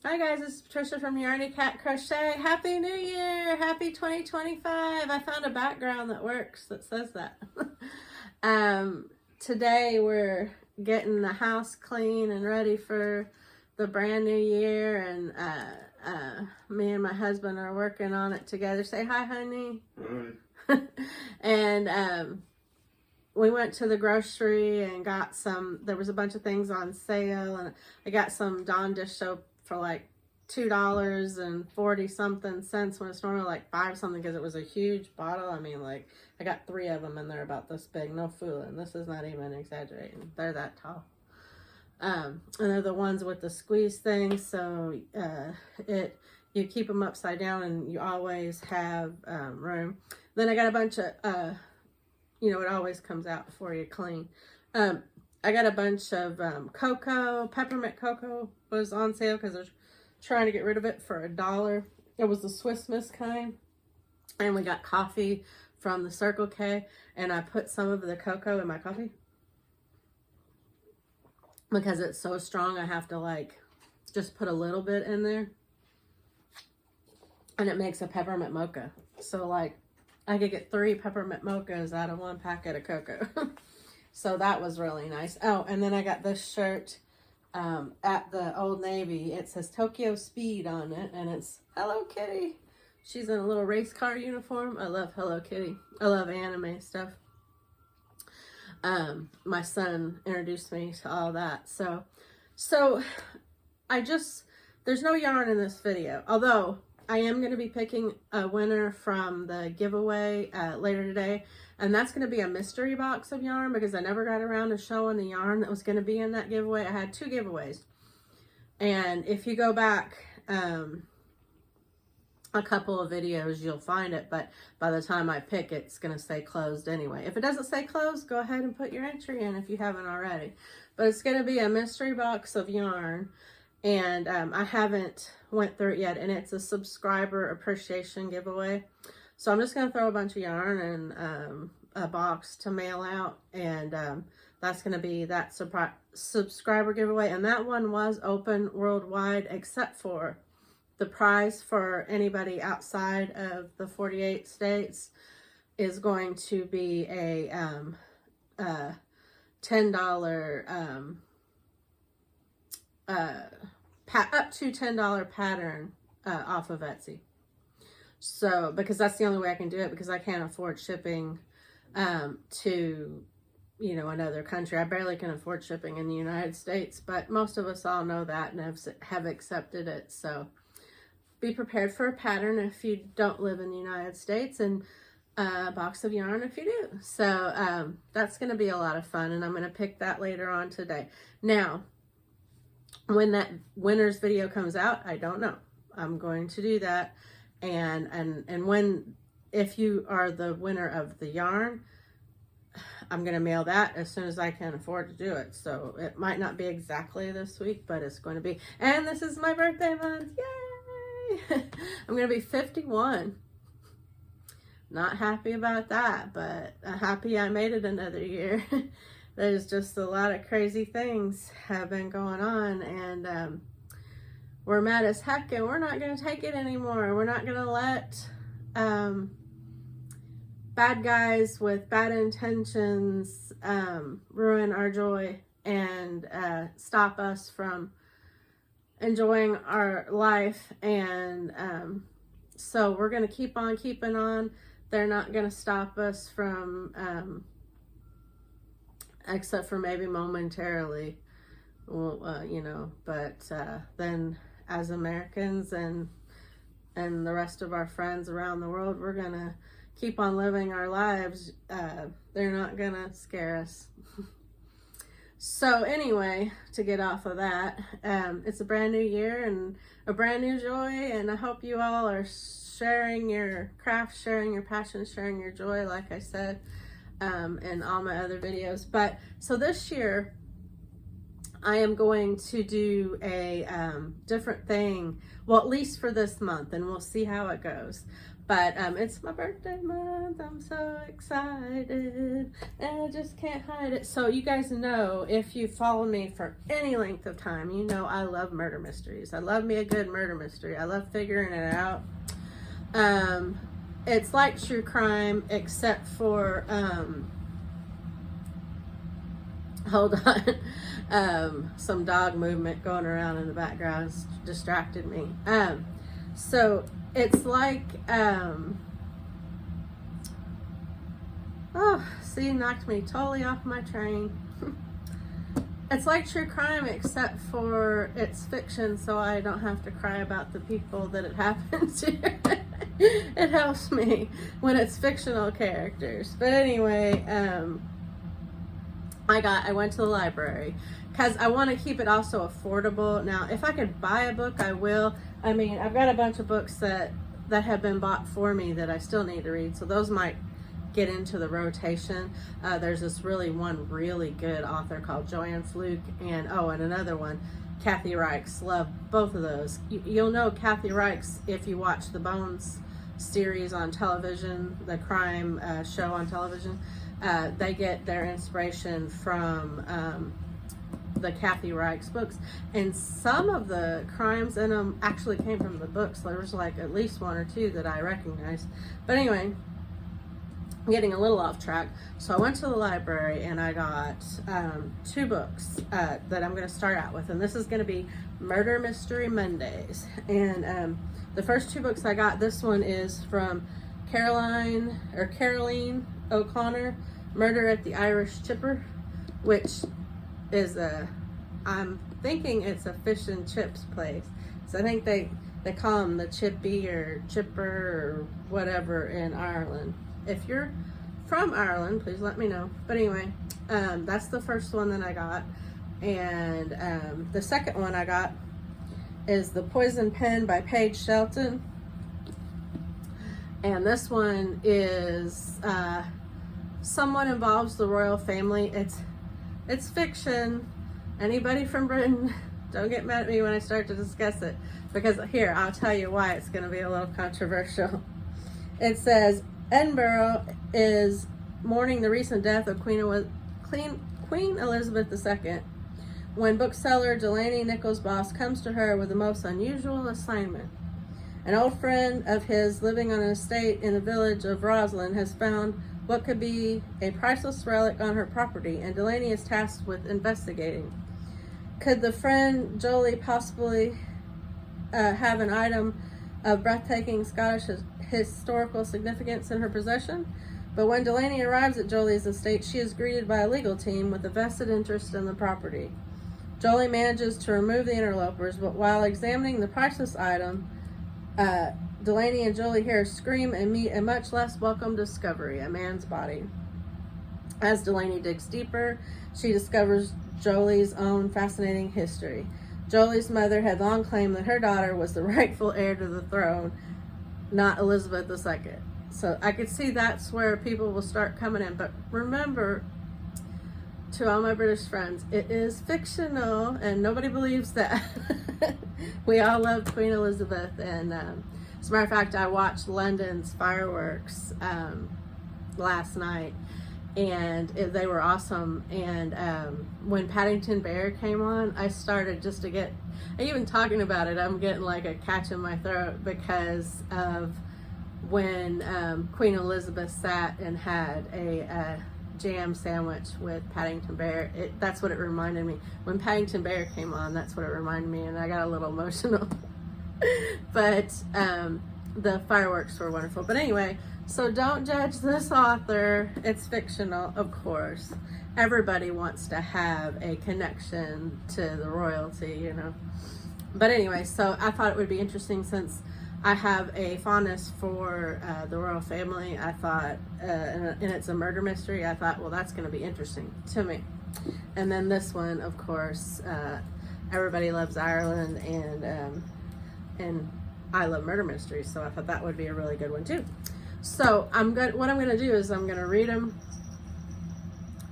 Hi guys, this is Patricia from Yarny Cat Crochet. Happy New Year! Happy 2025! I found a background that works that says that. Today we're getting the house clean and ready for the brand new year, and me and my husband are working on it together. Say hi, honey. Hi. And we went to the grocery and got some, there was a bunch of things on sale, and I got some Dawn dish soap for like $2.40 something cents when it's normally like 5 something, because it was a huge bottle. I mean, like, I got 3 of them and they're about this big, no fooling. This is not even exaggerating. They're that tall. And they're the ones with the squeeze thing, so you keep them upside down and you always have room. Then I got a bunch of it always comes out before you clean. I got a bunch of cocoa. Peppermint cocoa was on sale because I was trying to get rid of it for $1. It was the Swiss Miss kind. And we got coffee from the Circle K. And I put some of the cocoa in my coffee, because it's so strong I have to like just put a little bit in there. And it makes a peppermint mocha. So like, I could get 3 peppermint mochas out of 1 packet of cocoa. So that was really nice. Oh, and then I got this shirt at the Old Navy. It says Tokyo Speed on it, and it's Hello Kitty. She's in a little race car uniform. I love Hello Kitty. I love anime stuff. My son introduced me to all that. So there's no yarn in this video, although I am going to be picking a winner from the giveaway later today. And that's going to be a mystery box of yarn, because I never got around to showing the yarn that was going to be in that giveaway. I had 2 giveaways. And if you go back a couple of videos, you'll find it. But by the time I pick it, it's going to say closed anyway. If it doesn't say closed, go ahead and put your entry in if you haven't already. But it's going to be a mystery box of yarn. And I haven't went through it yet, and it's a subscriber appreciation giveaway. So I'm just going to throw a bunch of yarn in a box to mail out, and that's going to be that subscriber giveaway. And that one was open worldwide, except for the prize for anybody outside of the 48 states is going to be a $10 up to $10 pattern off of Etsy. So, because that's the only way I can do it, because I can't afford shipping to, another country. I barely can afford shipping in the United States, but most of us all know that and have accepted it. So be prepared for a pattern if you don't live in the United States, and a box of yarn if you do. So that's going to be a lot of fun, and I'm going to pick that later on today. Now, when that winner's video comes out, I don't know. I'm going to do that. And if you are the winner of the yarn, I'm going to mail that as soon as I can afford to do it. So it might not be exactly this week, but it's going to be. And this is my birthday month. Yay! I'm going to be 51. Not happy about that, but happy I made it another year. There's just a lot of crazy things have been going on, and we're mad as heck, and we're not going to take it anymore. We're not going to let bad guys with bad intentions ruin our joy and stop us from enjoying our life. And so we're going to keep on keeping on. They're not going to stop us from except for maybe momentarily, well, but then as Americans and the rest of our friends around the world, we're gonna keep on living our lives. They're not gonna scare us. So anyway, to get off of that, it's a brand new year and a brand new joy, and I hope you all are sharing your craft, sharing your passion, sharing your joy, like I said in all my other videos. But so this year I am going to do a different thing, well, at least for this month, and we'll see how it goes. But it's my birthday month. I'm so excited, and I just can't hide it. So you guys know, if you follow me for any length of time, you know I love murder mysteries. I love me a good murder mystery. I love figuring it out. It's like true crime, except for hold on, some dog movement going around in the background distracted me. So it's like oh, see, knocked me totally off my train. It's like true crime, except for it's fiction, so I don't have to cry about the people that it happens to. It helps me when it's fictional characters. But anyway, I went to the library because I want to keep it also affordable. Now, if I could buy a book, I will. I mean, I've got a bunch of books that have been bought for me that I still need to read, so those might get into the rotation. There's this really good author called Joanne Fluke, and another one, Kathy Reichs. Love both of those. You'll know Kathy Reichs if you watch the Bones series on television, the crime show on television. They get their inspiration from the Kathy Reichs books, and some of the crimes in them actually came from the books. There was like at least one or two that I recognized. But anyway, I'm getting a little off track. So I went to the library and I got 2 books that I'm going to start out with, and this is going to be Murder Mystery Mondays. And the first 2 books I got, this one is from Caroline O'Connor, Murder at the Irish Chipper, which is I'm thinking it's a fish and chips place. So I think they call them the Chippy or Chipper or whatever in Ireland. If you're from Ireland, please let me know. But anyway, that's the first one that I got. And the second one I got is The Poison Pen by Paige Shelton. And this one is somewhat involves the royal family. It's fiction. Anybody from Britain, don't get mad at me when I start to discuss it, because here, I'll tell you why it's going to be a little controversial. It says, Edinburgh is mourning the recent death of Queen Elizabeth II, when bookseller Delaney Nicholls-Boss comes to her with the most unusual assignment. An old friend of his living on an estate in the village of Roslin has found what could be a priceless relic on her property, and Delaney is tasked with investigating. Could the friend Jolie possibly have an item of breathtaking Scottish historical significance in her possession? But when Delaney arrives at Jolie's estate, she is greeted by a legal team with a vested interest in the property. Jolie manages to remove the interlopers, but while examining the priceless item, Delaney and Jolie hear a scream and meet a much less welcome discovery, a man's body. As Delaney digs deeper, she discovers Jolie's own fascinating history. Jolie's mother had long claimed that her daughter was the rightful heir to the throne, not Elizabeth II. So I could see that's where people will start coming in. But remember, to all my British friends, it is fictional and nobody believes that. We all love Queen Elizabeth, and as a matter of fact, I watched London's fireworks last night, and they were awesome. And when Paddington Bear came on, I started just to get, even talking about it, I'm getting like a catch in my throat because of when Queen Elizabeth sat and had a jam sandwich with Paddington Bear. That's what it reminded me. When Paddington Bear came on, that's what it reminded me, and I got a little emotional. But the fireworks were wonderful. But anyway, so don't judge this author. It's fictional, of course. Everybody wants to have a connection to the royalty, you know. But anyway, so I thought it would be interesting, since I have a fondness for the royal family. I thought, and it's a murder mystery, I thought, well, that's going to be interesting to me. And then this one, of course, everybody loves Ireland, and I love murder mysteries, so I thought that would be a really good one too. So what I'm going to do is I'm going to read them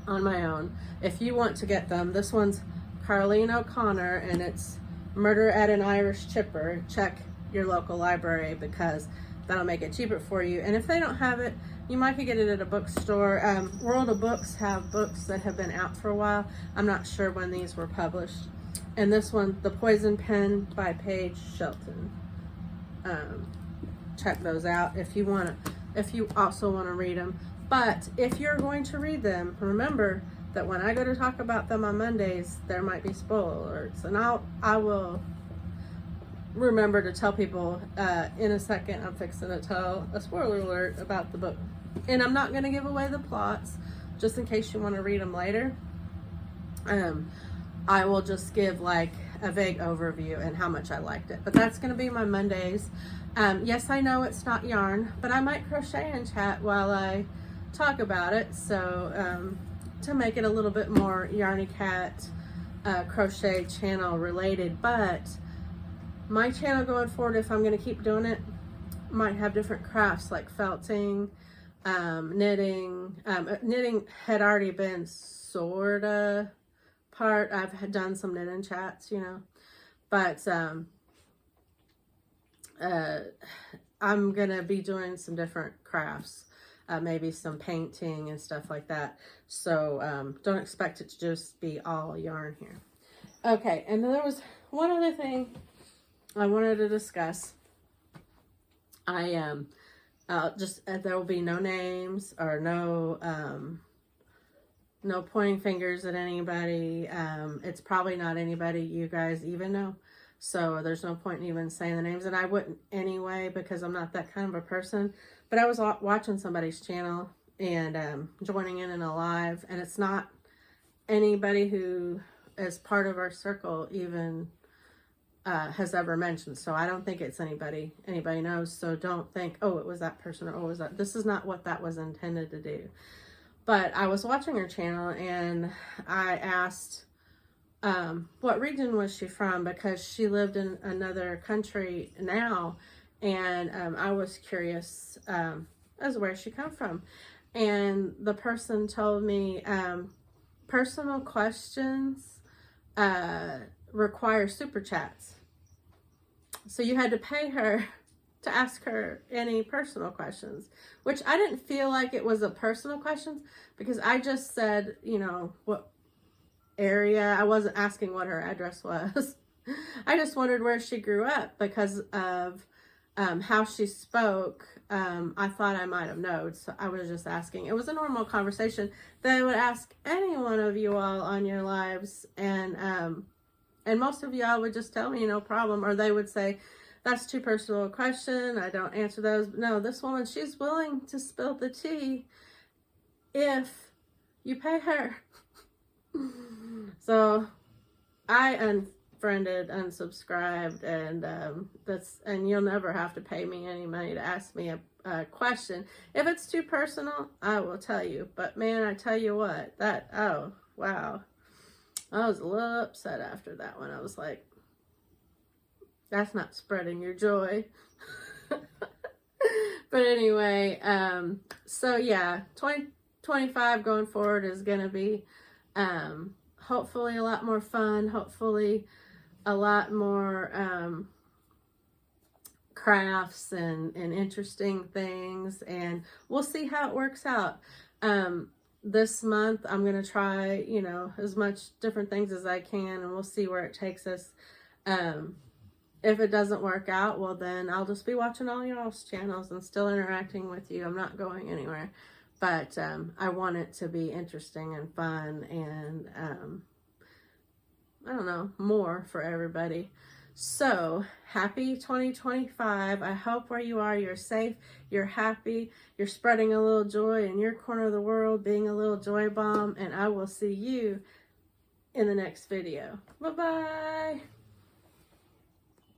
on my own. If you want to get them, this one's Caroline O'Connor, and it's Murder at an Irish Chipper. Check your local library, because that'll make it cheaper for you. And if they don't have it, you might could get it at a bookstore. World of Books have books that have been out for a while. I'm not sure when these were published. And this one, The Poison Pen by Paige Shelton. Check those out if you also want to read them. But if you're going to read them, remember that when I go to talk about them on Mondays, there might be spoiler alerts, and I will remember to tell people in a second. I'm fixing to tell a spoiler alert about the book, and I'm not going to give away the plots, just in case you want to read them later. I will just give like a vague overview and how much I liked it. But that's going to be my Mondays. Yes, I know it's not yarn, but I might crochet and chat while I talk about it. So to make it a little bit more Yarny Cat crochet channel related. But my channel going forward, if I'm going to keep doing it, might have different crafts like felting, knitting. Knitting had already been sorta part. I've done some knitting chats, you know, but I'm gonna be doing some different crafts, maybe some painting and stuff like that. So don't expect it to just be all yarn here. Okay, and then there was one other thing I wanted to discuss. There will be no names or no pointing fingers at anybody. It's probably not anybody you guys even know. So there's no point in even saying the names. And I wouldn't anyway, because I'm not that kind of a person. But I was watching somebody's channel and joining in a live. And it's not anybody who is part of our circle even has ever mentioned. So I don't think it's anybody knows. So don't think, oh, it was that person, or oh, it was that. This is not what that was intended to do. But I was watching her channel and I asked what region was she from, because she lived in another country now, and I was curious as to where she come from. And the person told me personal questions require super chats. So you had to pay her to ask her any personal questions, which I didn't feel like it was a personal question, because I just said, you know, what area. I wasn't asking what her address was. I just wondered where she grew up because of how she spoke. I thought I might have known, so I was just asking. It was a normal conversation that I would ask any one of you all on your lives, and most of y'all would just tell me no problem, or they would say, that's too personal a question, I don't answer those. No, this woman, she's willing to spill the tea if you pay her. So I unfriended, unsubscribed, and you'll never have to pay me any money to ask me a question. If it's too personal, I will tell you. But man, I tell you what, oh wow, I was a little upset after that one. I was like, that's not spreading your joy. But anyway, so yeah, 2025 going forward is going to be hopefully a lot more fun, hopefully a lot more crafts and interesting things, and we'll see how it works out. This month I'm going to try, you know, as much different things as I can, and we'll see where it takes us. If it doesn't work out, well then I'll just be watching all y'all's channels and still interacting with you. I'm not going anywhere. But I want it to be interesting and fun and, I don't know, more for everybody. So, happy 2025. I hope where you are, you're safe, you're happy, you're spreading a little joy in your corner of the world, being a little joy bomb, and I will see you in the next video. Bye-bye.